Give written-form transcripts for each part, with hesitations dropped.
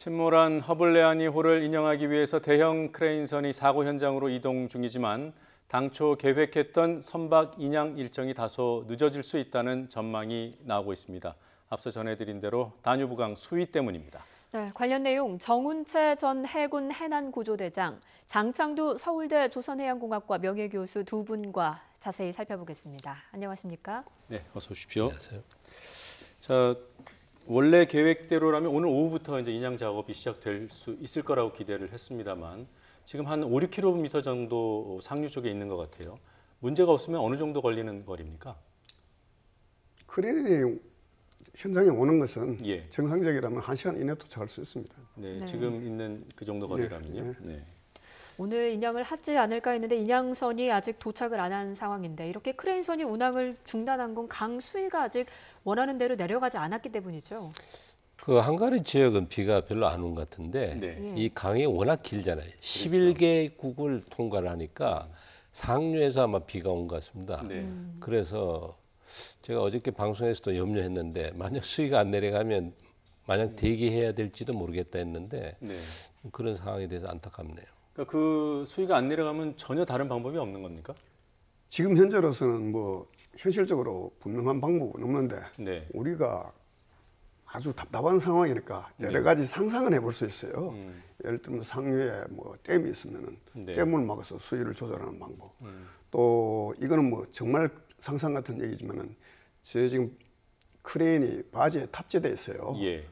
침몰한 허블레아니호를 인양하기 위해서 대형 크레인선이 사고 현장으로 이동 중이지만 당초 계획했던 선박 인양 일정이 다소 늦어질 수 있다는 전망이 나오고 있습니다. 앞서 전해드린 대로 다뉴브강 수위 때문입니다. 네, 관련 내용 정운채 전 해군 해난구조대장, 장창두 서울대 조선해양공학과 명예교수 두 분과 자세히 살펴보겠습니다. 안녕하십니까? 네, 어서 오십시오. 안녕하세요. 자, 원래 계획대로라면 오늘 오후부터 이제 인양 작업이 시작될 수 있을 거라고 기대를 했습니다만 지금 한 5, 6km 정도 상류 쪽에 있는 것 같아요. 문제가 없으면 어느 정도 걸리는 거리입니까? 크레인이 현장에 오는 것은 예. 정상적이라면 1시간 이내 도착할 수 있습니다. 네, 지금 있는 그 정도 거리라면요. 네. 오늘 인양을 하지 않을까 했는데 인양선이 아직 도착을 안 한 상황인데 이렇게 크레인선이 운항을 중단한 건 강 수위가 아직 원하는 대로 내려가지 않았기 때문이죠. 그 한가리 지역은 비가 별로 안 온 것 같은데 네. 이 강이 워낙 길잖아요. 11개국을 통과를 하니까 상류에서 아마 비가 온 것 같습니다. 네. 그래서 제가 어저께 방송에서도 염려했는데 만약 수위가 안 내려가면 만약 대기해야 될지도 모르겠다 했는데 네. 그런 상황에 대해서 안타깝네요. 그러니까 그 수위가 안 내려가면 전혀 다른 방법이 없는 겁니까? 지금 현재로서는 뭐 현실적으로 분명한 방법은 없는데 네. 우리가 아주 답답한 상황이니까 여러 가지 상상을 해볼 수 있어요. 예를 들면 상류에 뭐 댐이 있으면은 네. 댐을 막아서 수위를 조절하는 방법. 또 이거는 뭐 정말 상상 같은 얘기지만은 제 지금 크레인이 바지에 탑재돼 있어요. 예.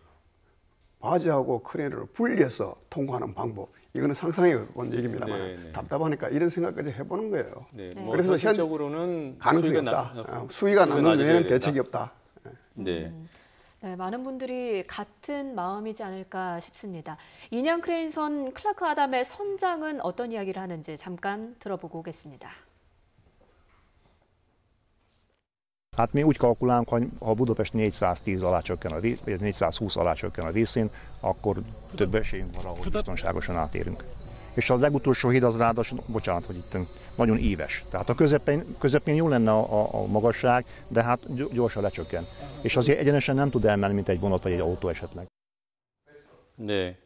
바지하고 크레인을 분리해서 통과하는 방법. 이거는 상상해 온 얘기입니다만 네, 네. 답답하니까 이런 생각까지 해보는 거예요. 네. 네. 뭐 그래서 현실적으로는 가능성이 없다. 수위가 낮는 낮아져야 외에는 된다. 대책이 없다. 네. 네, 많은 분들이 같은 마음이지 않을까 싶습니다. 인양 크레인선 클라크 아담의 선장은 어떤 이야기를 하는지 잠깐 들어보고 오겠습니다. Hát mi úgy kalkulálunk, hogy ha Budapest 410 alá csökken a víz, vagy 420 alá csökken a vízszint, akkor több esélyünk van arra, hogy biztonságosan átérünk. És a legutolsó híd az ráadásul, bocsánat, hogy itt nagyon íves. Tehát a közepén jó lenne a magasság, de hát gyorsan lecsökken. És azért egyenesen nem tud elmenni, mint egy vonat vagy egy autó esetleg. 네.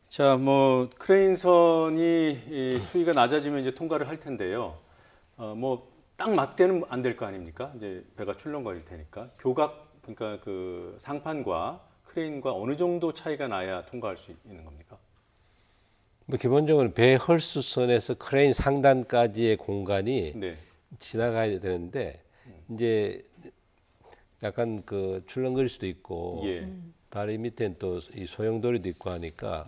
자, 뭐 크레인선이 이 수위가 낮아지면 이제 통과를 할 텐데요. 뭐 딱 맞대는 안 될 거 아닙니까? 이제 배가 출렁거릴 테니까 교각 그러니까 그 상판과 크레인과 어느 정도 차이가 나야 통과할 수 있는 겁니까? 뭐 기본적으로 배 헐수선에서 크레인 상단까지의 공간이 네. 지나가야 되는데 이제 약간 그 출렁거릴 수도 있고 예. 다리 밑에는 또 이 소용돌이도 있고 하니까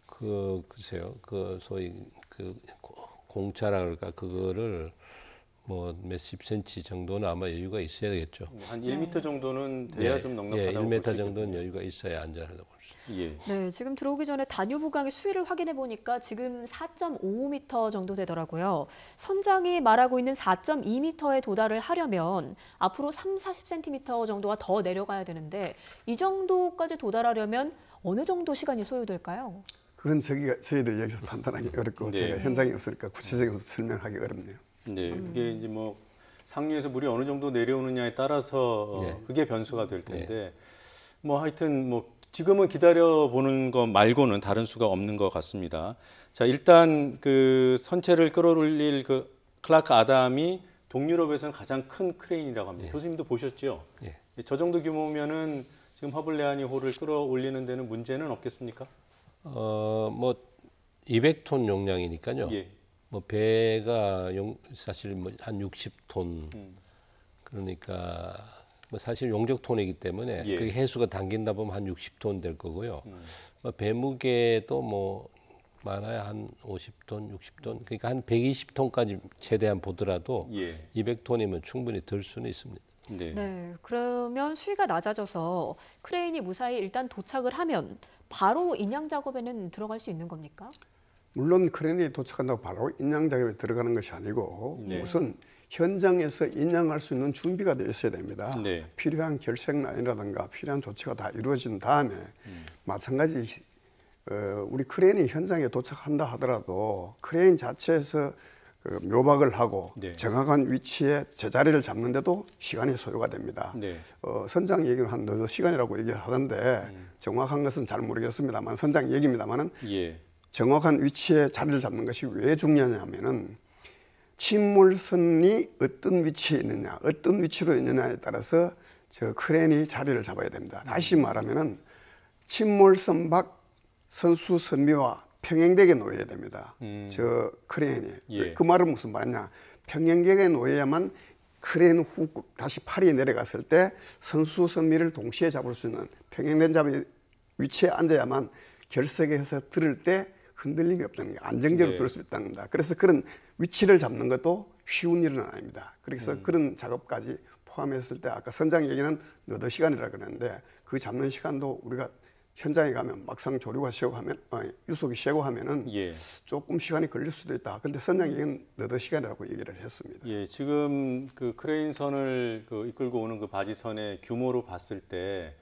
그 글쎄요 그 소위 그 공차라 그럴까 그거를 뭐 몇십 센치 정도는 아마 여유가 있어야 되겠죠. 한 1m 정도는 돼야 네. 좀 예, 넉넉하다고 1m 볼 수 정도는 있겠군요. 여유가 있어야 안전하다고 볼 수 있어요. 예. 네, 지금 들어오기 전에 다뉴브강의 수위를 확인해 보니까 지금 4.5m 정도 되더라고요. 선장이 말하고 있는 4.2m에 도달을 하려면 앞으로 30-40cm 정도가 더 내려가야 되는데 이 정도까지 도달하려면 어느 정도 시간이 소요될까요? 그건 저희들 여기서 판단하기 어렵고 네. 제가 현장에 없으니까 구체적으로 설명하기 어렵네요. 네, 그게 이제 뭐 상류에서 물이 어느 정도 내려오느냐에 따라서 네. 그게 변수가 될 텐데 뭐 하여튼 뭐 지금은 기다려 보는 거 말고는 다른 수가 없는 것 같습니다. 자, 일단 그 선체를 끌어올릴 그 클라크 아담이 동유럽에서는 가장 큰 크레인이라고 합니다. 교수님도 보셨죠? 예. 저 정도 규모면은 지금 허블레아니호를 끌어올리는 데는 문제는 없겠습니까? 뭐 200톤 용량이니까요. 예. 뭐 배가 사실 뭐 한 60톤 그러니까 뭐 사실 용적톤이기 때문에 예. 그 해수가 당긴다 보면 한 60톤 될 거고요. 뭐 배 무게도 뭐 많아야 한 50톤, 60톤 그러니까 한 120톤까지 최대한 보더라도 예. 200톤이면 충분히 들 수는 있습니다. 네. 네, 그러면 수위가 낮아져서 크레인이 무사히 일단 도착을 하면 바로 인양 작업에는 들어갈 수 있는 겁니까? 물론 크레인이 도착한다고 바로 인양 작업에 들어가는 것이 아니고 네. 우선 현장에서 인양할 수 있는 준비가 되어 있어야 됩니다. 네. 필요한 결색 라인이라든가 필요한 조치가 다 이루어진 다음에 마찬가지 우리 크레인이 현장에 도착한다 하더라도 크레인 자체에서 그 묘박을 하고 네. 정확한 위치에 제자리를 잡는데도 시간이 소요가 됩니다. 네. 선장 얘기는 한 너도 시간이라고 얘기하던데 정확한 것은 잘 모르겠습니다만 선장 얘기입니다만은 예. 정확한 위치에 자리를 잡는 것이 왜 중요하냐면은 침몰선이 어떤 위치에 있느냐, 어떤 위치로 있느냐에 따라서 저 크레인이 자리를 잡아야 됩니다. 다시 말하면은 침몰선 밖 선수 선미와 평행되게 놓여야 됩니다. 저 크레인이. 예. 그 말은 무슨 말이냐? 평행되게 놓여야만 크레인 후 다시 팔이 내려갔을 때 선수 선미를 동시에 잡을 수 있는 평행된 잡이 위치에 앉아야만 결석해서 들을 때 흔들림이 없다는 게 안정적으로 네. 들을 수 있다는 겁니다. 그래서 그런 위치를 잡는 것도 쉬운 일은 아닙니다. 그래서 그런 작업까지 포함했을 때 아까 선장 얘기는 너도 시간이라 그랬는데 그 잡는 시간도 우리가 현장에 가면 막상 조류가 쉬고 하면 유속이 쉬고 하면은 예. 조금 시간이 걸릴 수도 있다. 근데 선장 얘기는 너도 시간이라고 얘기를 했습니다. 예, 지금 그 크레인선을 그 이끌고 오는 그 바지선의 규모로 봤을 때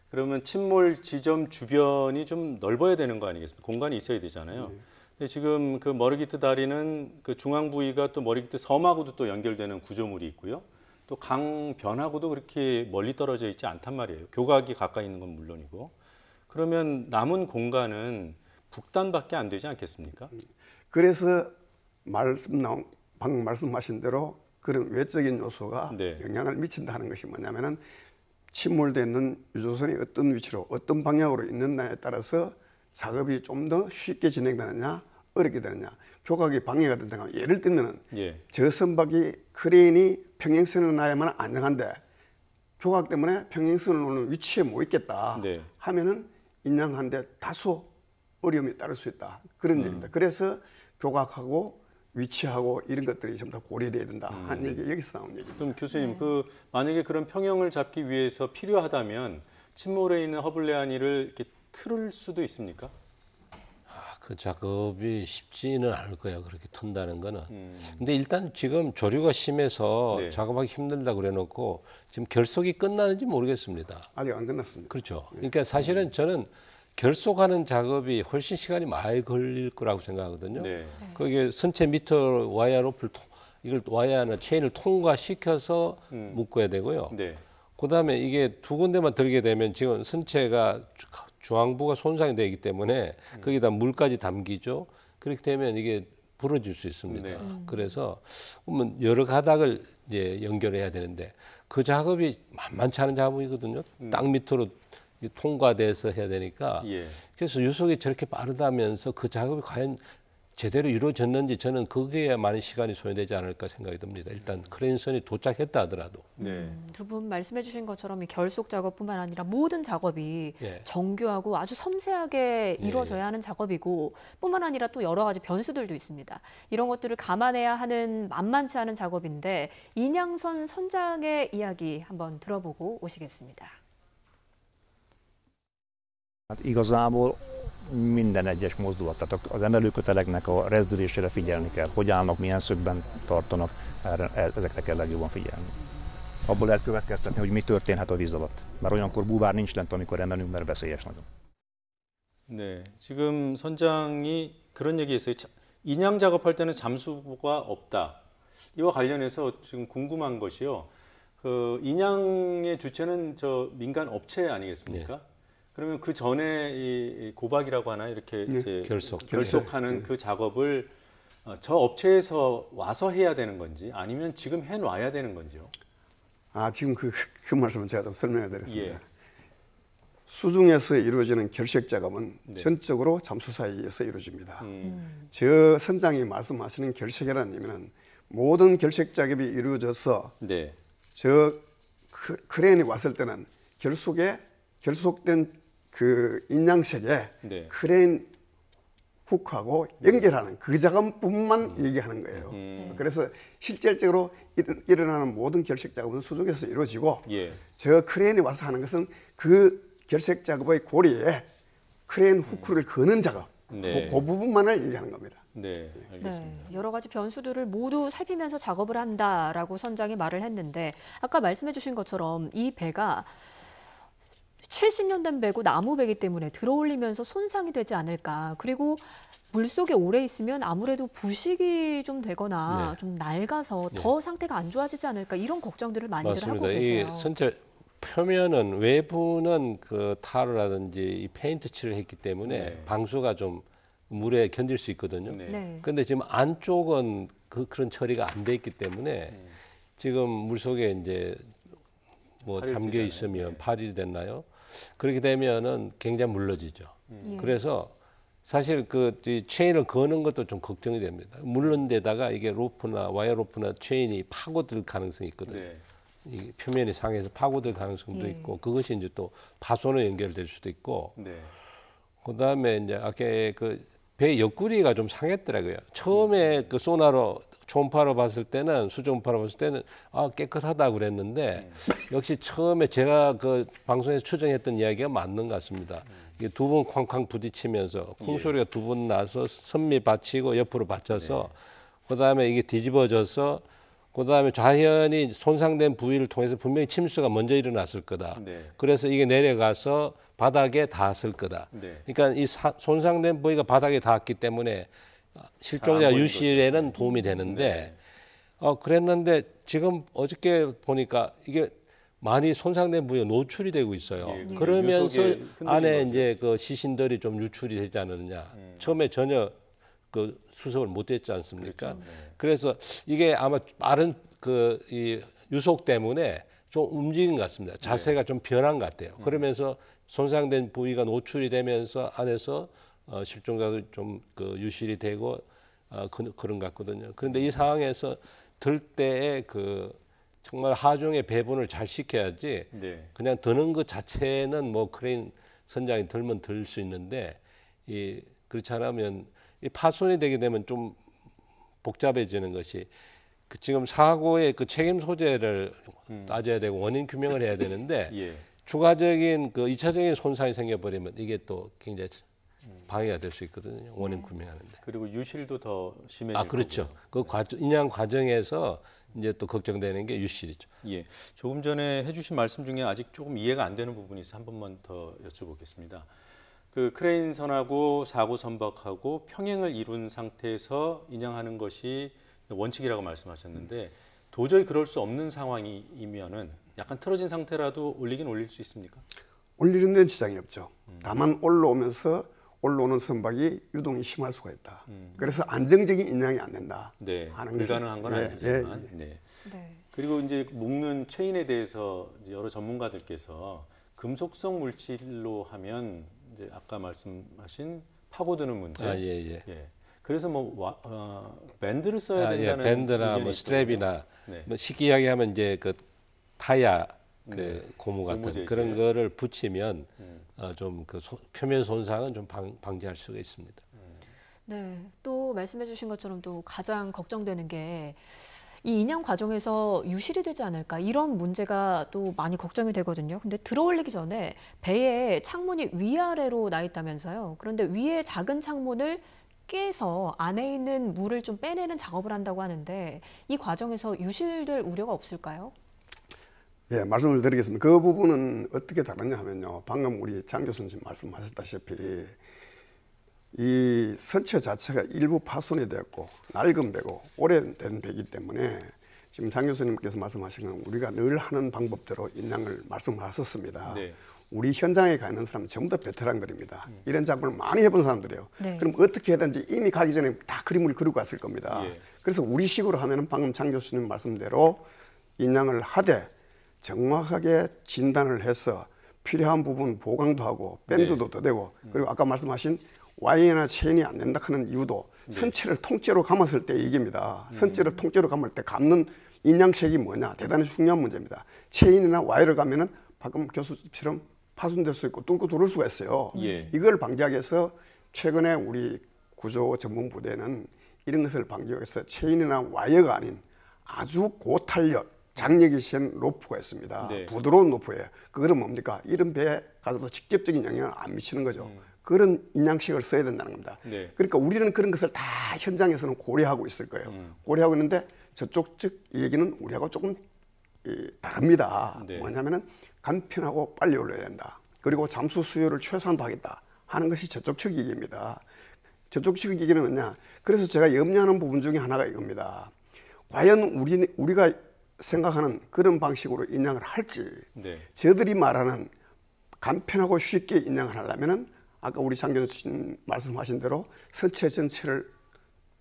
그러면 침몰 지점 주변이 좀 넓어야 되는 거 아니겠습니까? 공간이 있어야 되잖아요. 근데 지금 그 머리기트 다리는 그 중앙 부위가 또 머리기트 섬하고도 또 연결되는 구조물이 있고요. 또 강변하고도 그렇게 멀리 떨어져 있지 않단 말이에요. 교각이 가까이 있는 건 물론이고. 그러면 남은 공간은 북단밖에 안 되지 않겠습니까? 그래서 방금 말씀하신 대로 그런 외적인 요소가 네. 영향을 미친다는 것이 뭐냐면은 침몰되어 있는 유조선이 어떤 위치로 어떤 방향으로 있느냐에 따라서 작업이 좀 더 쉽게 진행되느냐 어렵게 되느냐 교각이 방해가 된다면 예를 들면은 예. 저 선박이 크레인이 평행선을 놔야만 안정한데 교각 때문에 평행선을 놓는 위치에 못 있겠다 네. 하면은 인양하는데 다소 어려움이 따를 수 있다 그런 얘기입니다. 그래서 교각하고 위치하고 이런 것들이 전부 다 고려돼야 된다 하는 얘기 여기서 나온 얘기입니다. 그럼 교수님, 그 만약에 그런 평형을 잡기 위해서 필요하다면 침몰에 있는 허블레아니를 이렇게 틀을 수도 있습니까? 그 작업이 쉽지는 않을 거예요. 그렇게 턴다는 거는. 근데 일단 지금 조류가 심해서 네. 작업하기 힘들다 그래놓고 지금 결속이 끝나는지 모르겠습니다. 아직 안 끝났습니다. 그렇죠. 그러니까 사실은 저는 결속하는 작업이 훨씬 시간이 많이 걸릴 거라고 생각하거든요. 네. 거기에 선체 미터 와이어 로프를 이걸 와이어나 체인을 통과시켜서 묶어야 되고요. 네. 그다음에 이게 두 군데만 들게 되면 지금 선체가 중앙부가 손상이 되기 때문에 거기다 물까지 담기죠. 그렇게 되면 이게 부러질 수 있습니다. 네. 그래서 그러면 여러 가닥을 이제 연결해야 되는데 그 작업이 만만치 않은 작업이거든요. 땅 밑으로 통과돼서 해야 되니까. 예. 그래서 유속이 저렇게 빠르다면서 그 작업이 과연 제대로 이루어졌는지 저는 거기에 많은 시간이 소요되지 않을까 생각이 듭니다. 일단 크레인선이 도착했다 하더라도. 네. 두 분 말씀해 주신 것처럼 이 결속 작업뿐만 아니라 모든 작업이 예. 정교하고 아주 섬세하게 이루어져야 하는 작업이고 뿐만 아니라 또 여러 가지 변수들도 있습니다. 이런 것들을 감안해야 하는 만만치 않은 작업인데 인양선 선장의 이야기 한번 들어보고 오시겠습니다. Hát igazából minden egyes mozdulat, tehát az emelőköteleknek a rezdülésére figyelni kell, hogy állnak, milyen szögben tartanak, ezekre kell legjobban figyelni. Abból lehet következtetni, hogy mi történhet a víz alatt. Mert olyankor búvár nincs lent, amikor emelünk, mert veszélyes nagyon. 네. 지금 선장이 그런 얘기했어요. 인양 작업할 때는 잠수부가 없다. 이와 관련해서 지금 궁금한 것이요. 그 인양의 주체는 저 민간 업체 아니겠습니까? 그러면 그 전에 이 고박이라고 하나 이렇게 이제 결속하는 그 작업을 저 업체에서 와서 해야 되는 건지 아니면 지금 해 놔야 되는 건지요? 지금 그 말씀은 제가 좀 설명해 드렸습니다. 예. 수중에서 이루어지는 결색 작업은 네. 전적으로 잠수사에 의해서 이루어집니다. 저 선장이 말씀하시는 결색이라는 의미는 모든 결색 작업이 이루어져서 네. 저 크레인이 왔을 때는 결속된 그 인양색에 네. 크레인 훅하고 연결하는 그 작업뿐만 얘기하는 거예요. 그래서 실질적으로 일어나는 모든 결색 작업은 수중에서 이루어지고 예. 저 크레인이 와서 하는 것은 그 결색 작업의 고리에 크레인 후크를 거는 작업 네. 그 부분만을 얘기하는 겁니다. 네, 알겠습니다. 네, 여러 가지 변수들을 모두 살피면서 작업을 한다라고 선장이 말을 했는데 아까 말씀해 주신 것처럼 이 배가 70년 된 배고 나무 배기 때문에 들어올리면서 손상이 되지 않을까. 그리고 물속에 오래 있으면 아무래도 부식이 좀 되거나 네. 좀 낡아서 더 상태가 안 좋아지지 않을까 이런 걱정들을 많이들 하고 맞습니다. 계세요. 이 선체 표면은 외부는 그 타르라든지 이 페인트 칠을 했기 때문에 네. 방수가 좀 물에 견딜 수 있거든요. 네. 네. 근데 지금 안쪽은 그런 처리가 안 돼 있기 때문에 지금 물 속에 이제 뭐 파열이 잠겨 되잖아요. 있으면 네. 파열이 됐나요? 그렇게 되면은 굉장히 물러지죠. 예. 그래서 사실 이 체인을 거는 것도 좀 걱정이 됩니다. 물른 데다가 이게 로프나 와이어 로프나 체인이 파고들 가능성이 있거든요. 네. 이 표면이 상해서 파고들 가능성도 예. 있고 그것이 이제 또 파손으로 연결될 수도 있고 네. 그다음에 이제 아까 배 옆구리가 좀 상했더라고요. 처음에 그 소나로 초음파로 봤을 때는 수초음파로 봤을 때는 깨끗하다 그랬는데 역시 처음에 제가 그 방송에서 추정했던 이야기가 맞는 것 같습니다. 이게 두 번 쾅쾅 부딪히면서 쿵 소리가 두 번 나서 선미 받치고 옆으로 받쳐서 그다음에 이게 뒤집어져서 그다음에 자연히 손상된 부위를 통해서 분명히 침수가 먼저 일어났을 거다. 네. 그래서 이게 내려가서 바닥에 닿았을 거다. 네. 그러니까 이 손상된 부위가 바닥에 닿았기 때문에 안 실종자 보이는 유실에는 도움이 되는데 그랬는데 지금 어저께 보니까 이게 많이 손상된 부위가 노출이 되고 있어요. 예, 그러면서 유속에 흔들린 안에 거죠. 이제 그 시신들이 좀 유출이 되지 않느냐. 처음에 전혀 그 수습을 못했지 않습니까? 그렇죠. 네. 그래서 이게 아마 빠른 이 유속 때문에 좀 움직인 것 같습니다. 자세가 좀 변한 것 같아요. 그러면서 손상된 부위가 노출이 되면서 안에서 실종자도 좀 그 유실이 되고 그런 것 같거든요. 그런데 이 상황에서 들 때에 정말 하중의 배분을 잘 시켜야지 네. 그냥 드는 것 자체는 뭐 크레인 선장이 들면 들 수 있는데 그렇지 않으면 이 파손이 되게 되면 좀 복잡해지는 것이 지금 사고의 그 책임 소재를 따져야 되고 원인 규명을 해야 되는데 예. 추가적인 그 2차적인 손상이 생겨버리면 이게 또 굉장히 방해가 될 수 있거든요. 원인 규명하는데. 그리고 유실도 더 심해질 그렇죠. 거고요. 그 인양 과정에서 이제 또 걱정되는 게 유실이죠. 예, 조금 전에 해주신 말씀 중에 아직 조금 이해가 안 되는 부분이 있어 한 번만 더 여쭤보겠습니다. 그 크레인선하고 사고 선박하고 평행을 이룬 상태에서 인양하는 것이 원칙이라고 말씀하셨는데 도저히 그럴 수 없는 상황이면은 약간 틀어진 상태라도 올리긴 올릴 수 있습니까? 올리는 데는 지장이 없죠. 다만 올라오는 선박이 유동이 심할 수가 있다. 그래서 안정적인 인양이 안 된다. 네, 하는 불가능한 건 것이- 아니지만. 네. 네. 그리고 이제 묶는 체인에 대해서 이제 여러 전문가들께서 금속성 물질로 하면 이제 아까 말씀하신 파고드는 문제. 예. 예. 그래서 밴드를 써야 예, 된다는 밴드나 의견이 뭐 있더라고요. 스트랩이나 네. 뭐 쉽게 이야기하면 이제 그 타이어 네. 고무 같은 고무 재질. 그런 거를 붙이면 좀 그 표면 손상은 좀 방지할 수가 있습니다. 네, 또 말씀해주신 것처럼 또 가장 걱정되는 게 이 인양 과정에서 유실이 되지 않을까 이런 문제가 또 많이 걱정이 되거든요. 근데 들어올리기 전에 배에 창문이 위아래로 나 있다면서요. 그런데 위에 작은 창문을 깨서 안에 있는 물을 좀 빼내는 작업을 한다고 하는데 이 과정에서 유실될 우려가 없을까요? 예, 말씀을 드리겠습니다. 그 부분은 어떻게 다르냐 하면요. 방금 우리 장 교수님 말씀하셨다시피 이 선체 자체가 일부 파손이 되었고 낡은 배고 오래된 배이기 때문에 지금 장 교수님께서 말씀하신 건 우리가 늘 하는 방법대로 인양을 말씀하셨습니다. 네. 우리 현장에 가 있는 사람은 전부 다 베테랑들입니다. 이런 작업을 많이 해본 사람들이에요. 네. 그럼 어떻게 해야되는지 이미 가기 전에 다 그림을 그리고 갔을 겁니다. 예. 그래서 우리식으로 하면은 방금 장 교수님 말씀대로 인양을 하되 정확하게 진단을 해서 필요한 부분 보강도 하고 밴드도 더 되고 그리고 아까 말씀하신 와이어나 체인이 안 된다 하는 이유도 선체를 통째로 감았을 때 얘기입니다. 선체를 통째로 감을 때 감는 인양책이 뭐냐 대단히 중요한 문제입니다. 체인이나 와이어를 가면은 방금 교수처럼 파손될 수 있고 뚫고 들어올 수가 있어요. 예. 이걸 방지하기 위해서 최근에 우리 구조 전문 부대는 이런 것을 방지하기 위해서 체인이나 와이어가 아닌 아주 고탄력 장력이 센 로프가 있습니다. 네. 부드러운 로프예요. 그거는 뭡니까? 이런 배에 가서도 직접적인 영향을 안 미치는 거죠. 그런 인양식을 써야 된다는 겁니다. 네. 그러니까 우리는 그런 것을 다 현장에서는 고려하고 있을 거예요. 고려하고 있는데 저쪽 측 얘기는 우리하고 조금 다릅니다. 네. 뭐냐면은 간편하고 빨리 올려야 된다. 그리고 잠수 수요를 최소한도 하겠다 하는 것이 저쪽 측 얘기입니다. 저쪽 측 얘기는 뭐냐? 그래서 제가 염려하는 부분 중에 하나가 이겁니다. 과연 우리가 생각하는 그런 방식으로 인양을 할지, 네. 저들이 말하는 간편하고 쉽게 인양을 하려면은 아까 우리 장 교수님 말씀하신 대로 선체 전체를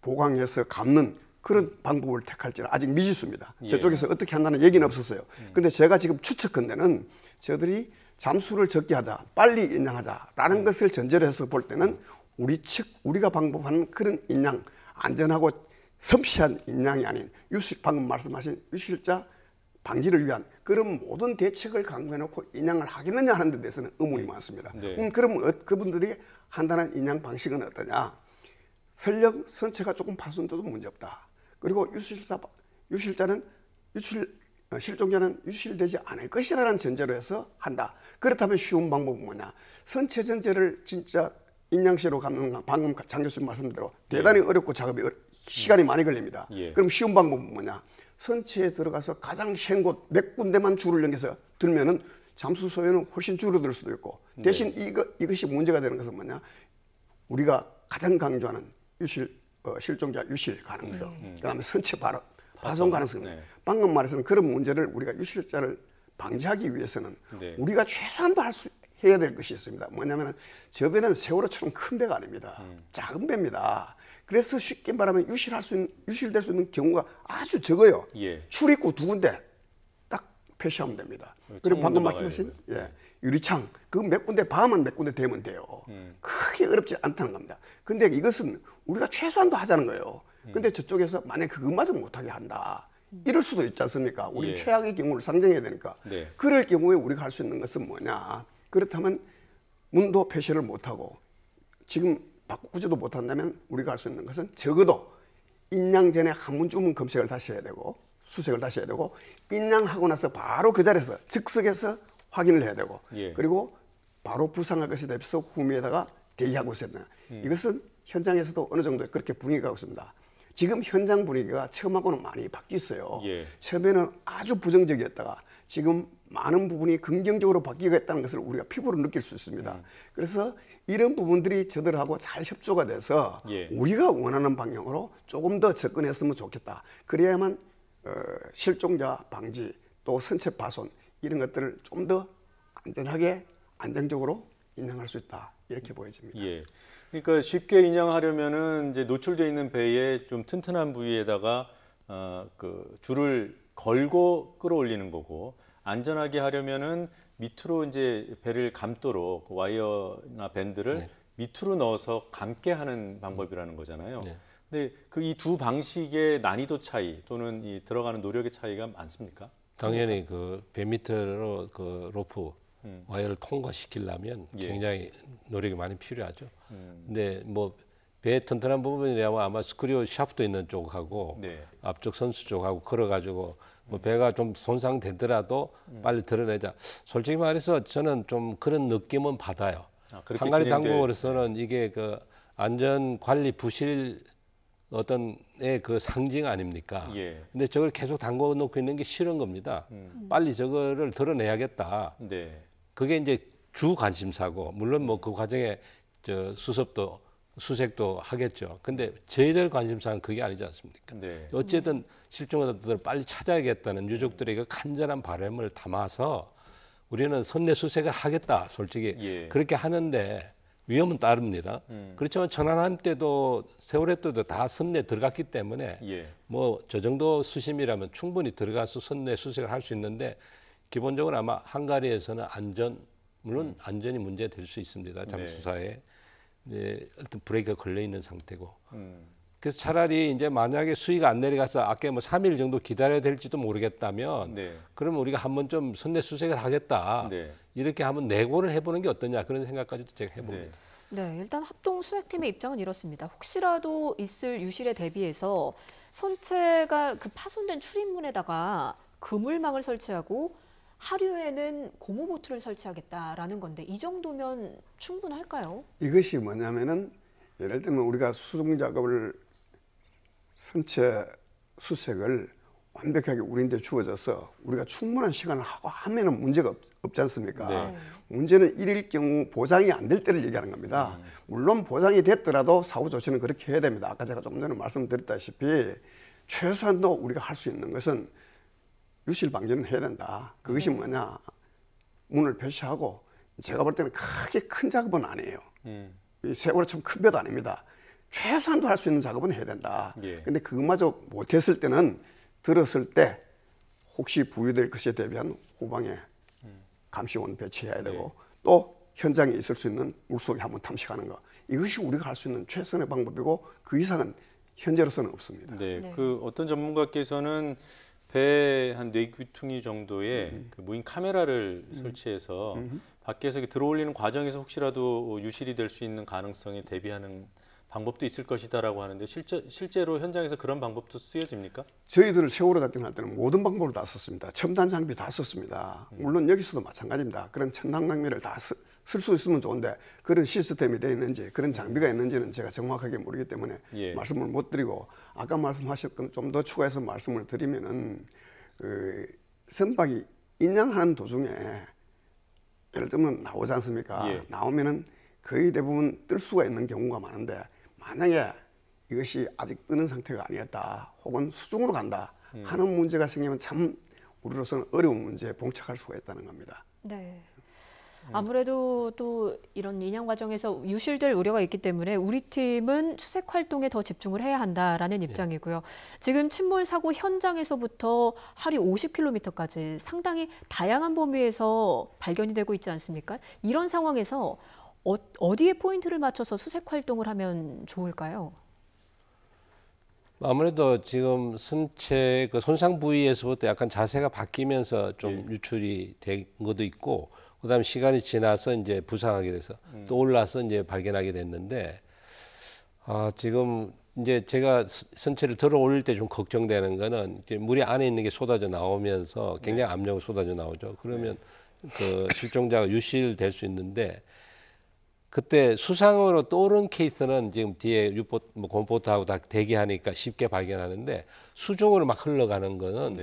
보강해서 감는 그런 방법을 택할지는 아직 미지수입니다. 예. 저쪽에서 어떻게 한다는 얘기는 없었어요. 근데 제가 지금 추측컨대는 저들이 잠수를 적게 하자, 빨리 인양하자라는 것을 전제로 해서 볼 때는 우리가 방법하는 그런 인양, 안전하고 섬시한 인양이 아닌 방금 말씀하신 유실자 방지를 위한 그런 모든 대책을 강구해놓고 인양을 하겠느냐 하는 데 대해서는 의문이 많습니다. 네. 그럼 그분들이 한다는 인양 방식은 어떠냐? 설령 선체가 조금 파손돼도 문제없다. 그리고 유실자는 실종자는 유실되지 않을 것이라는 전제로 해서 한다. 그렇다면 쉬운 방법은 뭐냐? 선체 전체를 진짜 인양시로 감는 방금 장 교수님 말씀대로 대단히 어렵고 작업이 시간이 많이 걸립니다. 예. 그럼 쉬운 방법은 뭐냐? 선체에 들어가서 가장 센 곳 몇 군데만 줄을 연결해서 들면은 잠수 소요는 훨씬 줄어들 수도 있고 대신 이것이 문제가 되는 것은 뭐냐? 우리가 가장 강조하는 실종자 유실 가능성, 그다음에 선체 파손 가능성. 네. 방금 말해서는 그런 문제를 우리가 유실자를 방지하기 위해서는 네. 우리가 최소한도 해야 될 것이 있습니다. 뭐냐면은 저 배는 세월호처럼 큰 배가 아닙니다. 작은 배입니다. 그래서 쉽게 말하면 유실될 수 있는 경우가 아주 적어요. 예. 출입구 2군데 딱 표시하면 됩니다. 그리고 방금 말씀하신 유리창 그 몇 군데 밤은 몇 군데 되면 돼요. 크게 어렵지 않다는 겁니다. 근데 이것은 우리가 최소한도 하자는 거예요. 근데 저쪽에서 만약 그것마저 못하게 한다. 이럴 수도 있지 않습니까? 우리 예. 최악의 경우를 상정해야 되니까. 네. 그럴 경우에 우리가 할 수 있는 것은 뭐냐? 그렇다면 문도 표시를 못하고 지금 바꾸지도 못한다면 우리가 할 수 있는 것은 적어도 인양 전에 한문주문 검색을 다시 해야 되고 수색을 다시 해야 되고 인양하고 나서 바로 그 자리에서 즉석에서 확인을 해야 되고 예. 그리고 바로 부상할 것에 대비해서 후미에다가 대기하고 있었나. 이것은 현장에서도 어느 정도 그렇게 분위기가 가고 있습니다. 지금 현장 분위기가 처음하고는 많이 바뀌었어요. 예. 처음에는 아주 부정적이었다가 지금 많은 부분이 긍정적으로 바뀌고 있다는 것을 우리가 피부로 느낄 수 있습니다. 그래서 이런 부분들이 저들하고 잘 협조가 돼서 예. 우리가 원하는 방향으로 조금 더 접근했으면 좋겠다. 그래야만 실종자 방지 또 선체 파손 이런 것들을 좀 더 안전하게 안정적으로 인양할 수 있다. 이렇게 보여집니다. 예. 그러니까 쉽게 인양하려면은 이제 노출되어 있는 배의 좀 튼튼한 부위에다가 그 줄을 걸고 끌어올리는 거고 안전하게 하려면은 밑으로 이제 배를 감도록 그 와이어나 밴드를 네. 밑으로 넣어서 감게 하는 방법이라는 거잖아요. 네. 근데 그 이 두 방식의 난이도 차이 또는 이 들어가는 노력의 차이가 많습니까? 당연히 그 배 밑으로 그 로프 와이어를 통과시키려면 예. 굉장히 노력이 많이 필요하죠. 근데 뭐 배 튼튼한 부분이라면 아마 스크류 샤프트 있는 쪽하고 네. 앞쪽 선수 쪽하고 걸어가지고 뭐 배가 좀 손상되더라도 빨리 드러내자. 솔직히 말해서 저는 좀 그런 느낌은 받아요. 그렇게 한가리 진행돼- 당국으로서는 이게 그 안전 관리 부실 어떤 그 상징 아닙니까? 예. 근데 저걸 계속 담궈 놓고 있는 게 싫은 겁니다. 빨리 저거를 드러내야겠다. 네. 그게 이제 주 관심사고 물론 뭐 그 과정에 저 수색도 하겠죠. 근데 저희들 관심사는 그게 아니지 않습니까? 네. 어쨌든 실종자들을 빨리 찾아야겠다는 유족들의 그 간절한 바람을 담아서 우리는 선내 수색을 하겠다. 솔직히 예. 그렇게 하는데 위험은 따릅니다. 그렇지만 천안함 때도 세월호 때도 다 선내 들어갔기 때문에 예. 뭐 저 정도 수심이라면 충분히 들어가서 선내 수색을 할 수 있는데 기본적으로 아마 한가리에서는 물론 안전이 문제될 수 있습니다. 잠수사에 네, 어떤 브레이크가 걸려 있는 상태고. 그래서 차라리 이제 만약에 수위가 안 내려가서 아까 뭐 3일 정도 기다려야 될지도 모르겠다면 네. 그러면 우리가 한번 좀 선내 수색을 하겠다. 네. 이렇게 한번 내고를 해보는 게 어떠냐 그런 생각까지도 제가 해봅니다. 네. 네, 일단 합동 수색팀의 입장은 이렇습니다. 혹시라도 있을 유실에 대비해서 선체가 그 파손된 출입문에다가 그물망을 설치하고 하류에는 고무보트를 설치하겠다라는 건데 이 정도면 충분할까요? 이것이 뭐냐면은 예를 들면 우리가 수중 작업을 선체 수색을 완벽하게 우리한테 주어져서 우리가 충분한 시간을 하고 하면은 문제가 없지 않습니까? 네. 문제는 이럴 경우 보장이 안 될 때를 얘기하는 겁니다. 물론 보장이 됐더라도 사후 조치는 그렇게 해야 됩니다. 아까 제가 좀 전에 말씀드렸다시피 최소한도 우리가 할 수 있는 것은 유실 방지는 해야 된다. 그것이 뭐냐? 문을 폐쇄하고 제가 볼 때는 크게 큰 작업은 아니에요. 이 세월처럼 큰 배도 아닙니다. 최소한도 할 수 있는 작업은 해야 된다. 예. 근데 그것마저 못했을 때는 들었을 때 혹시 부유될 것에 대비한 후방에 감시원 배치해야 되고 또 현장에 있을 수 있는 물속에 한번 탐식하는 거. 이것이 우리가 할 수 있는 최선의 방법이고 그 이상은 현재로서는 없습니다. 네, 네. 그 어떤 전문가께서는 배 한 4귀퉁이 정도의 그 무인 카메라를 설치해서 밖에서 들어올리는 과정에서 혹시라도 유실이 될 수 있는 가능성에 대비하는 방법도 있을 것이다라고 하는데 실제로 현장에서 그런 방법도 쓰여집니까? 저희들 세월호 작전할 때는 모든 방법을 다 썼습니다. 첨단 장비 다 썼습니다. 물론 여기서도 마찬가지입니다. 그런 첨단 장비를 다 쓸 수 있으면 좋은데 그런 시스템이 되어 있는지 그런 장비가 있는지는 제가 정확하게 모르기 때문에 예. 말씀을 못 드리고 아까 말씀하셨던 좀 더 추가해서 말씀을 드리면은 그 선박이 인양하는 도중에 예를 들면 나오지 않습니까? 예. 나오면은 거의 대부분 뜰 수가 있는 경우가 많은데 만약에 이것이 아직 뜨는 상태가 아니었다 혹은 수중으로 간다 하는 문제가 생기면 참 우리로서는 어려운 문제에 봉착할 수가 있다는 겁니다. 네. 아무래도 또 이런 인양 과정에서 유실될 우려가 있기 때문에 우리 팀은 수색 활동에 더 집중을 해야 한다라는 입장이고요. 지금 침몰 사고 현장에서부터 하류 50km까지 상당히 다양한 범위에서 발견이 되고 있지 않습니까? 이런 상황에서 어디에 포인트를 맞춰서 수색 활동을 하면 좋을까요? 아무래도 지금 선체 그 손상 부위에서부터 약간 자세가 바뀌면서 좀 유출이 된 것도 있고, 그다음에 시간이 지나서 이제 부상하게 돼서 또 올라서 이제 발견하게 됐는데, 지금 이제 제가 선체를 들어 올릴 때 좀 걱정되는 거는 이제 물이 안에 있는 게 쏟아져 나오면서 굉장히 압력이 쏟아져 나오죠. 그러면 그 실종자가 유실될 수 있는데, 그때 수상으로 떠오른 케이스는 지금 뒤에 유보트, 곰보트하고 다 대기하니까 쉽게 발견하는데 수중으로 막 흘러가는 거는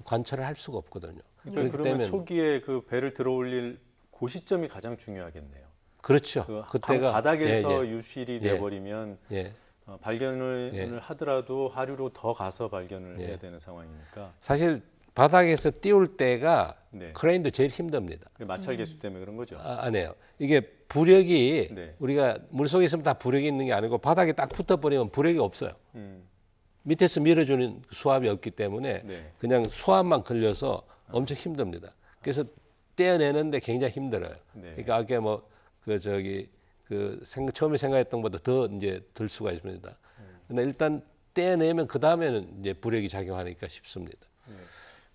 관찰을 할 수가 없거든요. 그러니까 그러면 초기에 그 배를 들어올릴 그 시점이 가장 중요하겠네요. 그렇죠. 그때가 바닥에서 유실이 돼버리면 예. 발견을 하더라도 하류로 더 가서 발견을 해야 되는 상황이니까. 사실 바닥에서 띄울 때가 크레인도 제일 힘듭니다. 마찰 개수 때문에 그런 거죠. 아니에요. 이게 부력이 우리가 물속에 있으면 다 부력이 있는 게 아니고 바닥에 딱 붙어버리면 부력이 없어요. 밑에서 밀어주는 수압이 없기 때문에 그냥 수압만 걸려서 엄청 힘듭니다. 그래서 떼어내는데 굉장히 힘들어요. 그러니까 아까 처음에 생각했던 것보다 더 이제 들 수가 있습니다. 근데 일단 떼어내면 그 다음에는 이제 부력이 작용하니까 쉽습니다.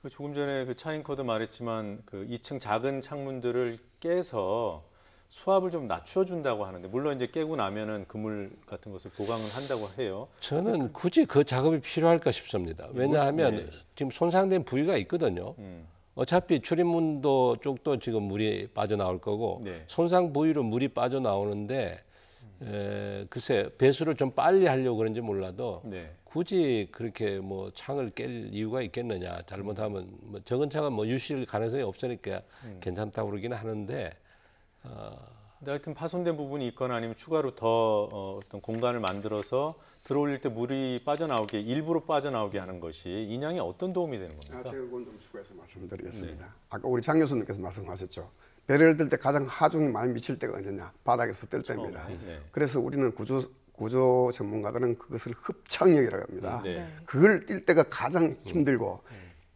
조금 전에 그 차 앵커도 말했지만 그 2층 작은 창문들을 깨서 수압을 좀 낮춰준다고 하는데, 물론 이제 깨고 나면은 그물 같은 것을 보강을 한다고 해요. 저는 굳이 그 작업이 필요할까 싶습니다. 왜냐하면 지금 손상된 부위가 있거든요. 어차피 출입문도 쪽도 지금 물이 빠져나올 거고 손상 부위로 물이 빠져나오는데 글쎄 배수를 좀 빨리 하려고 그런지 몰라도 굳이 그렇게 뭐 창을 깰 이유가 있겠느냐. 잘못하면 뭐 적은 창은 뭐 유실 가능성이 없으니까 괜찮다고 그러긴 하는데 근데 하여튼 파손된 부분이 있거나 아니면 추가로 더 어떤 공간을 만들어서 들어올릴 때 물이 빠져나오게, 일부러 빠져나오게 하는 것이 인양에 어떤 도움이 되는 겁니까? 제가 그건 좀 추가해서 말씀드리겠습니다. 아까 우리 장 교수님께서 말씀하셨죠. 배를 들 때 가장 하중이 많이 미칠 때가 언제냐? 바닥에서 뜰 때입니다. 그래서 우리는 구조 전문가들은 그것을 흡착력이라고 합니다. 그걸 뛸 때가 가장 힘들고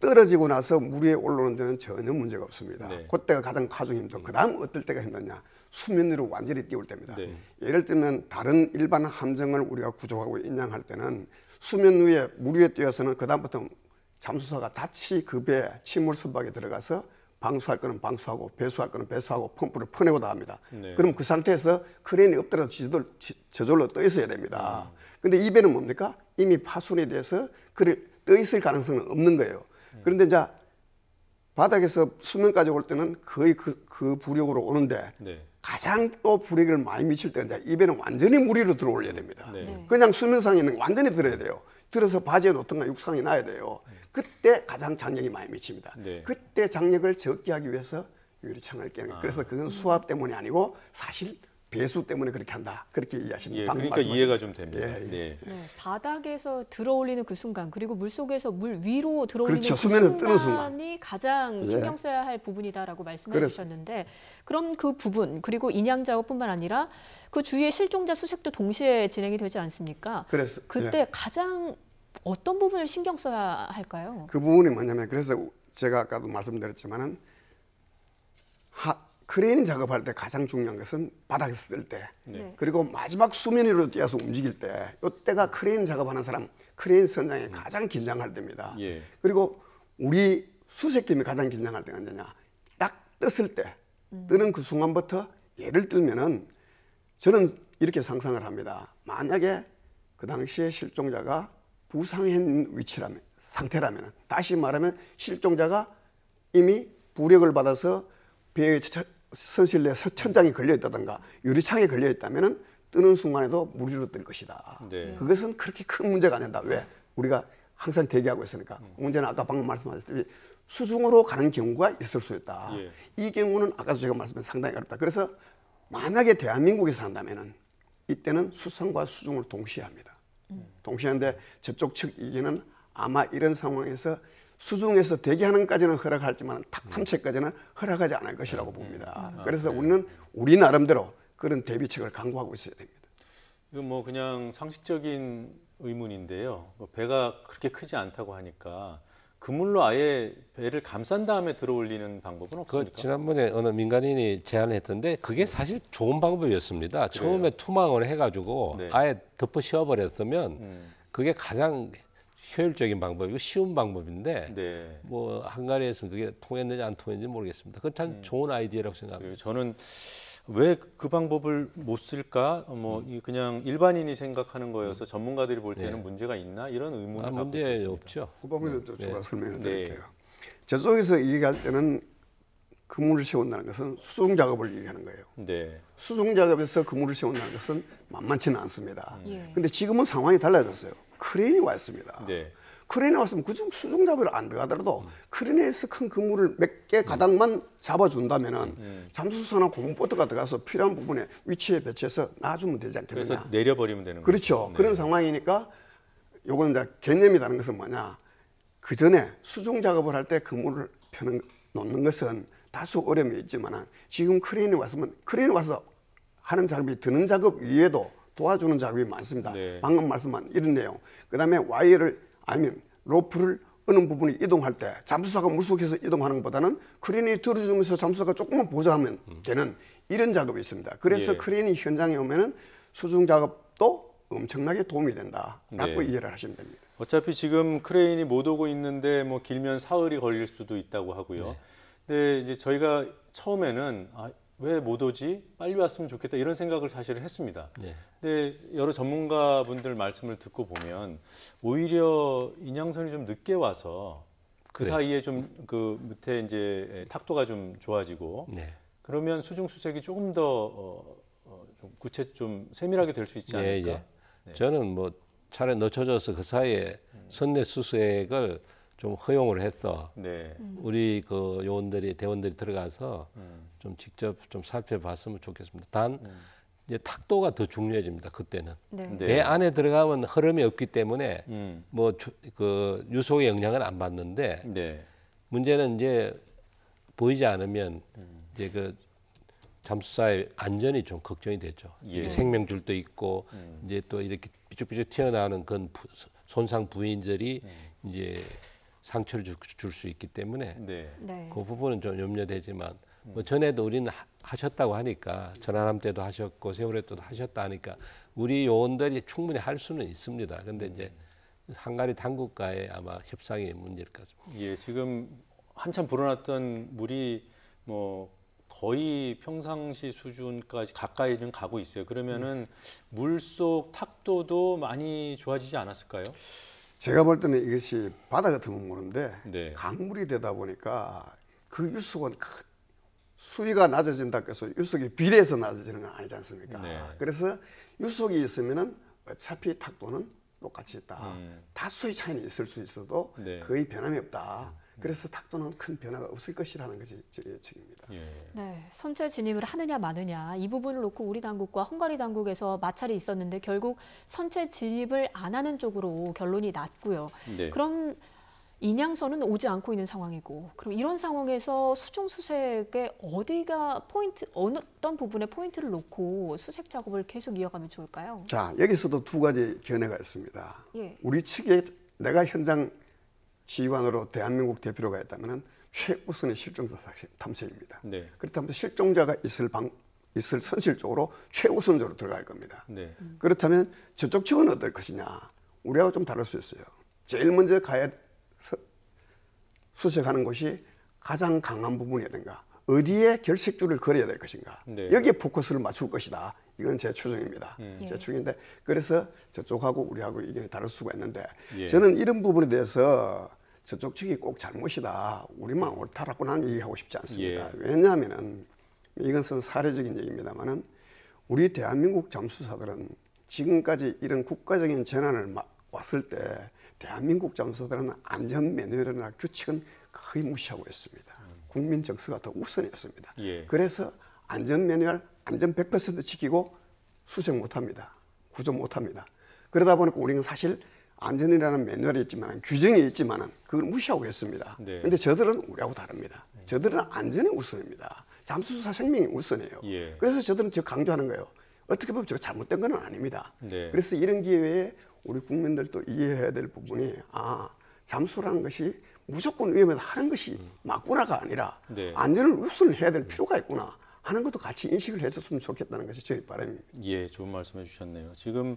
떨어지고 나서 물 위에 올라오는 데는 전혀 문제가 없습니다. 그때가 가장 하중 힘들고 그다음 어떨 때가 힘드냐? 수면 위로 완전히 띄울 때입니다. 예를 들면 다른 일반 함정을 우리가 구조하고 인양할 때는 수면 위에 물 위에 띄어서는 그다음부터 잠수사가 자칫 그 배에 침몰 선박에 들어가서 방수할 거는 방수하고 배수할 거는 배수하고 펌프를 퍼내고 다 합니다. 그럼 그 상태에서 크레인이 엎드려서 저절로 떠 있어야 됩니다. 근데 이 배는 뭡니까? 이미 파손이 돼서 떠 있을 가능성은 없는 거예요. 그런데 이제 바닥에서 수면까지 올 때는 거의 그 부력으로 오는데 가장 또 부력을 많이 미칠 때 이제 이 배는 완전히 물 위로 들어올려야 됩니다. 그냥 수면상에 있는 거 완전히 들어야 돼요. 들어서 바지에 놓든가 육상에 놔야 돼요. 그때 가장 장력이 많이 미칩니다. 네. 그때 장력을 적게 하기 위해서 유리창을 깨는 거예요. 그래서 그건 수압 때문이 아니고 사실 배수 때문에 그렇게 한다. 그렇게 이해하시면 예, 방금 그러니까 말씀하신 이해가 좀 됩니다. 예, 예. 네. 네, 바닥에서 들어올리는 그 순간 그리고 물속에서 물 위로 들어올리는 그렇죠. 그 수면에서 뜨는 순간이 가장 예. 신경 써야 할 부분이다라고 말씀해 그렇습니다. 주셨는데 그럼 그 부분 그리고 인양 작업뿐만 아니라 그 주위에 실종자 수색도 동시에 진행이 되지 않습니까? 그래서 그때 예. 가장 어떤 부분을 신경 써야 할까요? 그 부분이 뭐냐면 그래서 제가 아까도 말씀드렸지만은 크레인 작업할 때 가장 중요한 것은 바닥에서 뜰 때, 네. 그리고 마지막 수면 위로 뛰어서 움직일 때, 이때가 크레인 작업하는 사람, 크레인 선장이 가장 긴장할 때입니다. 예. 그리고 우리 수색팀이 가장 긴장할 때가 언제냐? 딱 떴을 때, 뜨는 그 순간부터 예를 들면은 저는 이렇게 상상을 합니다. 만약에 그 당시에 실종자가 부상한 위치라면, 상태라면, 다시 말하면 실종자가 이미 부력을 받아서 배의 선실내 천장에 걸려 있다든가 유리창에 걸려 있다면은 뜨는 순간에도 물 위로 뜰 것이다. 네. 그것은 그렇게 큰 문제가 아니다. 왜? 우리가 항상 대기하고 있으니까. 문제는 아까 방금 말씀하셨듯이 수중으로 가는 경우가 있을 수 있다. 예. 이 경우는 아까도 제가 말씀드린 상당히 어렵다. 그래서 만약에 대한민국에서 한다면은 이때는 수상과 수중을 동시에 합니다. 동시에 하는데 저쪽 측 이기는 아마 이런 상황에서 수중에서 대기하는 것까지는 허락할지만 탐색까지는 허락하지 않을 것이라고 봅니다. 그래서 우리는 우리 나름대로 그런 대비책을 강구하고 있어야 됩니다. 이건 뭐 그냥 상식적인 의문인데요. 뭐 배가 그렇게 크지 않다고 하니까 그물로 아예 배를 감싼 다음에 들어올리는 방법은 없습니까? 그 지난번에 어느 민간인이 제안했던데 그게 사실 좋은 방법이었습니다. 처음에 투망을 해가지고 네. 아예 덮어 씌워버렸으면 그게 가장 효율적인 방법이고 쉬운 방법인데 네. 뭐 한가리에서는 그게 통했는지 안 통했는지 모르겠습니다. 그건 참 좋은 아이디어라고 그리고 생각합니다. 저는 왜 그 방법을 못 쓸까? 그냥 일반인이 생각하는 거여서 전문가들이 볼 때는 문제가 있나? 이런 의문을 갖고 문제 있었습니다. 없죠. 그 부분도 좀 추가 설명을 네. 드릴게요. 저쪽에서 얘기할 때는 그물을 세운다는 것은 수중 작업을 얘기하는 거예요. 네. 수중 작업에서 그물을 세운다는 것은 만만치는 않습니다. 예. 근데 지금은 상황이 달라졌어요. 크레인이 와 있습니다. 네. 크레인이 왔으면 그중 수중 작업을 안 들어가더라도 크레인에서 큰 그물을 몇 개 가닥만 잡아준다면은 잠수선이나 고무보트가 들어가서 필요한 부분에 위치에 배치해서 놔주면 되지 않겠느냐. 그래서 내려버리면 되는 거죠. 그렇죠. 네. 그런 상황이니까 요건 이제 개념이 다른 것은 뭐냐. 그 전에 수중 작업을 할 때 그물을 놓는 것은 다소 어려움이 있지만 지금 크레인이 왔으면 크레인이 와서 하는 작업이 드는 작업 위에도 도와주는 작업이 많습니다. 네. 방금 말씀한 이런 내용. 그다음에 와이어를 아니면 로프를 어느 부분이 이동할 때 잠수사가 물속에서 이동하는 것보다는 크레인이 들어주면서 잠수사가 조금만 보조하면 되는 이런 작업이 있습니다. 그래서 예. 크레인이 현장에 오면은 수중 작업도 엄청나게 도움이 된다라고 네. 이해를 하시면 됩니다. 어차피 지금 크레인이 못 오고 있는데 뭐 길면 사흘이 걸릴 수도 있다고 하고요. 네. 근데 이제 저희가 처음에는 왜 못 오지? 빨리 왔으면 좋겠다 이런 생각을 사실은 했습니다. 네. 근데 여러 전문가분들 말씀을 듣고 보면 오히려 인양선이 좀 늦게 와서 그 그래요. 사이에 좀 그 밑에 이제 탁도가 좀 좋아지고 네. 그러면 수중 수색이 조금 더 좀 좀 세밀하게 될 수 있지 않을까? 예, 예. 저는 뭐 차라리 늦춰져서 그 사이에 선내 수색을 좀 허용을 해서 네. 우리 그 요원들이 대원들이 들어가서 좀 직접 좀 살펴봤으면 좋겠습니다. 단 이제 탁도가 더 중요해집니다. 그때는 네. 네. 배 안에 들어가면 흐름이 없기 때문에 음. 뭐 그 유속의 영향을 안 받는데 네. 문제는 이제 보이지 않으면 이제 그 잠수사의 안전이 좀 걱정이 되죠. 예. 생명줄도 있고 이제 또 이렇게 삐죽삐죽 튀어나오는 그런 손상 부위들이 이제 상처를 줄 수 있기 때문에 네. 네. 그 부분은 좀 염려되지만 뭐 전에도 우리는 하셨다고 하니까 전환함 때도 하셨고 세월호 때도 하셨다 하니까 우리 요원들이 충분히 할 수는 있습니다. 근데 이제 한가리 당국과의 아마 협상이 문제일 것 같습니다. 예, 지금 한참 불어났던 물이 뭐 거의 평상시 수준까지 가까이는 가고 있어요. 그러면은 물속 탁도도 많이 좋아지지 않았을까요? 제가 볼 때는 이것이 바다 같으면 모르는데 네. 강물이 되다 보니까 그 유속은 수위가 낮아진다고 해서 유속이 비례해서 낮아지는 건 아니지 않습니까? 네. 그래서 유속이 있으면은 어차피 탁도는 똑같이 있다. 다소의 차이는 있을 수 있어도 네. 거의 변함이 없다. 그래서 탁도는 큰 변화가 없을 것이라는 것이 제 예측입니다. 예. 네, 선체 진입을 하느냐 마느냐 이 부분을 놓고 우리 당국과 헝가리 당국에서 마찰이 있었는데 결국 선체 진입을 안 하는 쪽으로 결론이 났고요. 네. 그럼 인양선은 오지 않고 있는 상황이고, 그럼 이런 상황에서 수중 수색에 어디가 포인트, 어떤 부분에 포인트를 놓고 수색 작업을 계속 이어가면 좋을까요? 자, 여기서도 두 가지 견해가 있습니다. 예. 우리 측에 내가 현장 지휘관으로 대한민국 대표로가 있다면 최우선의 실종자 탐색입니다. 네. 그렇다면 실종자가 있을 선실 쪽으로 최우선적으로 들어갈 겁니다. 네. 그렇다면 저쪽 측은 어떨 것이냐? 우리하고 좀 다를 수 있어요. 제일 먼저 수색하는 곳이 가장 강한 부분이라든가 어디에 결색줄을 그려야 될 것인가. 네. 여기에 포커스를 맞출 것이다. 이건 제 추정입니다. 제 추정인데 그래서 저쪽하고 우리하고 의견이 다를 수가 있는데 예. 저는 이런 부분에 대해서 저쪽 측이 꼭 잘못이다. 우리만 옳다라고 나는 얘기하고 싶지 않습니다. 예. 왜냐하면 이것은 사례적인 얘기입니다만은 우리 대한민국 잠수사들은 지금까지 이런 국가적인 재난을 왔을 때 대한민국 잠수사들은 안전 매뉴얼이나 규칙은 거의 무시하고 있습니다. 국민 정서가 더 우선이었습니다. 예. 그래서 안전 매뉴얼 안전 100% 지키고 수색 못합니다. 구조 못합니다. 그러다 보니까 우리는 사실 안전이라는 매뉴얼이 있지만 규정이 있지만 그걸 무시하고 있습니다. 그런데 네. 저들은 우리하고 다릅니다. 저들은 안전이 우선입니다. 잠수사 생명이 우선이에요. 예. 그래서 저들은 저 강조하는 거예요. 어떻게 보면 저 잘못된 건 아닙니다. 네. 그래서 이런 기회에 우리 국민들도 이해해야 될 부분이 잠수라는 것이 무조건 위험해서 하는 것이 맞구나가 아니라 네. 안전을 우선을 해야 될 필요가 있구나 하는 것도 같이 인식을 해줬으면 좋겠다는 것이 저희 바람입니다. 예, 좋은 말씀해 주셨네요. 지금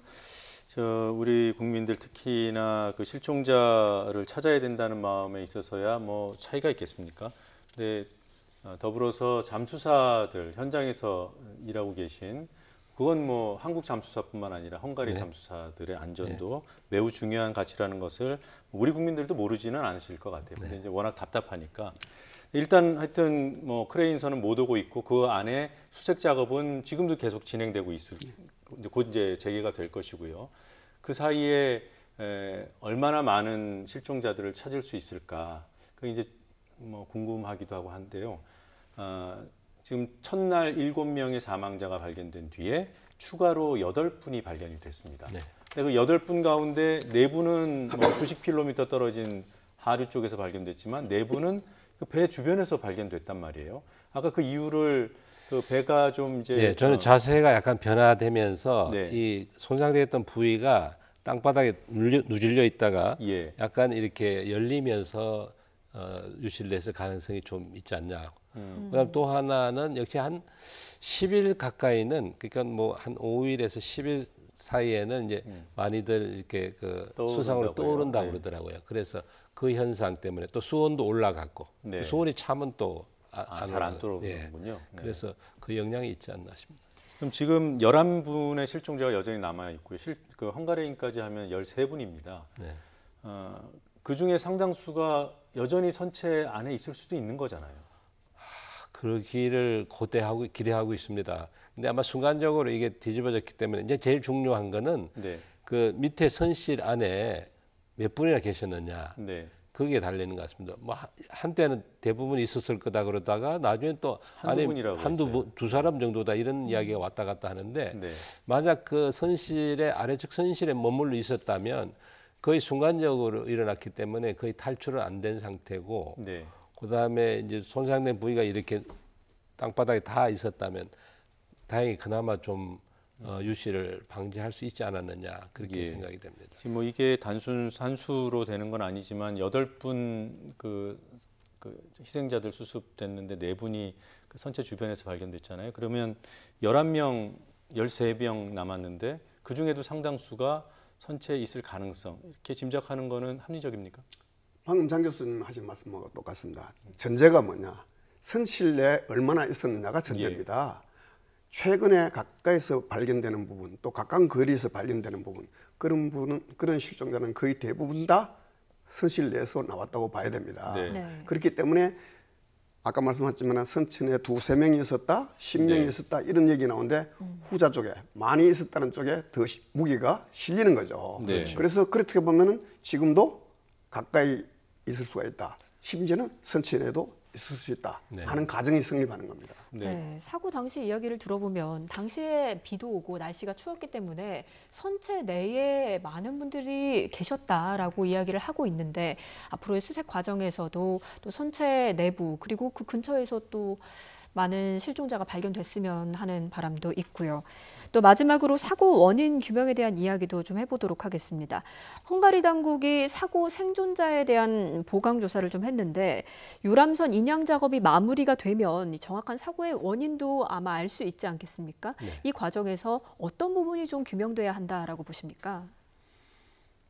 우리 국민들 특히나 그 실종자를 찾아야 된다는 마음에 있어서야 뭐 차이가 있겠습니까? 근데 더불어서 잠수사들 현장에서 일하고 계신 그건 뭐 한국 잠수사뿐만 아니라 헝가리 잠수사들의 안전도 매우 중요한 가치라는 것을 우리 국민들도 모르지는 않으실 것 같아요. 근데 이제 워낙 답답하니까 일단 하여튼 뭐 크레인선은 못 오고 있고 그 안에 수색 작업은 지금도 계속 진행되고 있을 곧 이제 재개가 될 것이고요. 그 사이에 얼마나 많은 실종자들을 찾을 수 있을까? 그 이제 뭐 궁금하기도 하고 한데요. 지금 첫날 7명의 사망자가 발견된 뒤에 추가로 8분이 발견이 됐습니다. 네. 근데 그 8분 가운데 4분은 뭐 수십 킬로미터 떨어진 하류 쪽에서 발견됐지만 4분은 그 배 주변에서 발견됐단 말이에요. 아까 그 이유를 그 배가 좀 이제 네, 저는 자세가 약간 변화되면서 네. 이 손상되었던 부위가 땅바닥에 누질려 있다가 예. 약간 이렇게 열리면서 유실됐을 가능성이 좀 있지 않냐. 그다음 또 하나는 역시 한 10일 가까이는 그러니까 뭐 한 5일에서 10일 사이에는 이제 많이들 이렇게 그 수상으로 떠오른다고 네. 그러더라고요. 그래서 그 현상 때문에 또 수온도 올라갔고 네. 수온이 차면 또 잘 안 예. 떨어지는군요. 네. 그래서 그 영향이 있지 않나 싶습니다. 그럼 지금 11분의 실종자가 여전히 남아 있고요. 그 헝가리인까지 하면 13분입니다. 네. 그 중에 상당수가 여전히 선체 안에 있을 수도 있는 거잖아요. 그러기를 기대하고 있습니다. 근데 아마 순간적으로 이게 뒤집어졌기 때문에 이제 제일 중요한 거는 네. 그 밑에 선실 안에 몇 분이나 계셨느냐. 네. 그게 달리는 것 같습니다. 뭐 한때는 대부분 있었을 거다 그러다가 나중에 또 한두 분이라고 했어요. 두 사람 정도다 이런 이야기가 왔다 갔다 하는데 네. 만약 그 선실의 아래쪽 선실에 머물러 있었다면 거의 순간적으로 일어났기 때문에 거의 탈출은 안 된 상태고 네. 그다음에 이제 손상된 부위가 이렇게 땅바닥에 다 있었다면 다행히 그나마 좀 유실을 방지할 수 있지 않았느냐 그렇게 예. 생각이 됩니다. 지금 뭐 이게 단순 산수로 되는 건 아니지만 8분 그 희생자들 수습됐는데 4분이 그 선체 주변에서 발견됐잖아요. 그러면 11명, 13명 남았는데 그 중에도 상당수가 선체에 있을 가능성 이렇게 짐작하는 거는 합리적입니까? 방금 장 교수님 하신 말씀하고 똑같습니다. 전제가 뭐냐? 선실 내에 얼마나 있었느냐가 전제입니다. 최근에 가까이서 발견되는 부분, 또 가까운 거리에서 발견되는 부분, 그런 실종자는 거의 대부분 다 선실 내에서 나왔다고 봐야 됩니다. 네. 네. 그렇기 때문에 아까 말씀하셨지만 선천에 2~3명이 있었다, 10명이 네. 있었다 이런 얘기 나오는데 후자 쪽에 많이 있었다는 쪽에 더 무기가 실리는 거죠. 네. 그래서 그렇게 보면은 지금도 가까이 있을 수가 있다. 심지어는 선천에도 있을 수 있다 네. 하는 가정이 성립하는 겁니다. 네, 사고 당시 이야기를 들어보면 당시에 비도 오고 날씨가 추웠기 때문에 선체 내에 많은 분들이 계셨다라고 이야기를 하고 있는데 앞으로의 수색 과정에서도 또 선체 내부 그리고 그 근처에서 또 많은 실종자가 발견됐으면 하는 바람도 있고요. 또 마지막으로 사고 원인 규명에 대한 이야기도 좀 해보도록 하겠습니다. 헝가리 당국이 사고 생존자에 대한 보강 조사를 좀 했는데 유람선 인양 작업이 마무리가 되면 이 정확한 사고의 원인도 아마 알 수 있지 않겠습니까? 네. 이 과정에서 어떤 부분이 좀 규명돼야 한다라고 보십니까?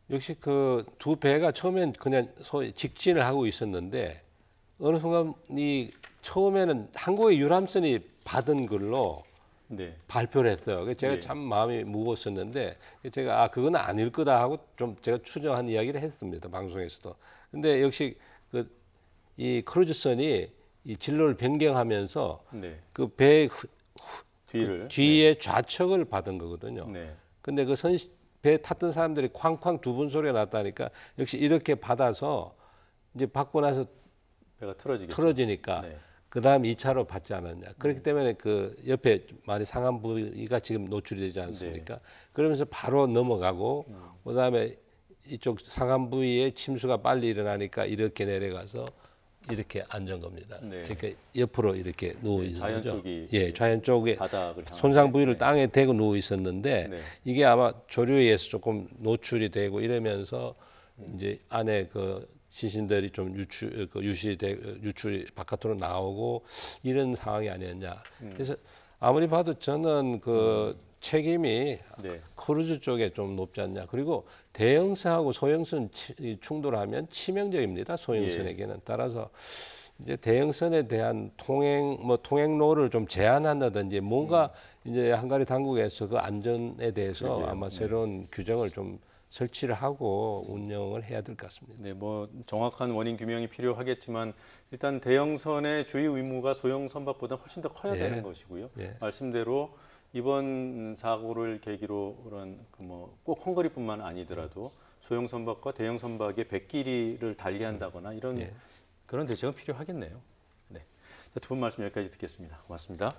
역시 그 두 배가 처음엔 그냥 소위 직진을 하고 있었는데 어느 순간 이 처음에는 한국의 유람선이 받은 걸로 네. 발표를 했어요. 그래서 제가 예. 참 마음이 무거웠었는데 제가 그건 아닐 거다 하고 좀 제가 추정한 이야기를 했습니다. 방송에서도. 근데 역시 이 크루즈선이 이 진로를 변경하면서 네. 그 배 뒤를 뒤에 좌측을 받은 거거든요. 네. 근데 그 배 탔던 사람들이 쾅쾅 두 번 소리가 났다니까 역시 이렇게 받아서 이제 받고 나서 배가 틀어지겠죠. 틀어지니까 네. 그다음 2차로 받지 않았냐. 그렇기 때문에 그 옆에 많이 상한 부위가 지금 노출이 되지 않습니까? 네. 그러면서 바로 넘어가고 그다음에 이쪽 상한 부위에 침수가 빨리 일어나니까 이렇게 내려가서 이렇게 앉은 겁니다. 네. 그러니까 옆으로 이렇게 누워 있는 좌연 거죠. 쪽이 예, 좌연 쪽에 바닥을 손상 부위를 네. 땅에 대고 누워 있었는데 네. 이게 아마 조류에 의해서 조금 노출이 되고 이러면서 이제 안에 그 시신들이 좀 유출이 바깥으로 나오고 이런 상황이 아니었냐. 그래서 아무리 봐도 저는 그 책임이 네. 크루즈 쪽에 좀 높지 않냐. 그리고 대형선하고 소형선 충돌하면 치명적입니다. 소형선에게는. 따라서 이제 대형선에 대한 통행로를 좀 제한한다든지 뭔가 이제 헝가리 당국에서 그 안전에 대해서 그러게요. 아마 네. 새로운 규정을 좀 설치를 하고 운영을 해야 될 것 같습니다. 네, 뭐 정확한 원인 규명이 필요하겠지만 일단 대형선의 주의 의무가 소형 선박보다 훨씬 더 커야 예. 되는 것이고요. 예. 말씀대로 이번 사고를 계기로 그런 꼭 헝가리뿐만 아니더라도 소형 선박과 대형 선박의 배끼리를 달리한다거나 이런 예. 그런 대책은 필요하겠네요. 네, 두 분 말씀 여기까지 듣겠습니다. 고맙습니다.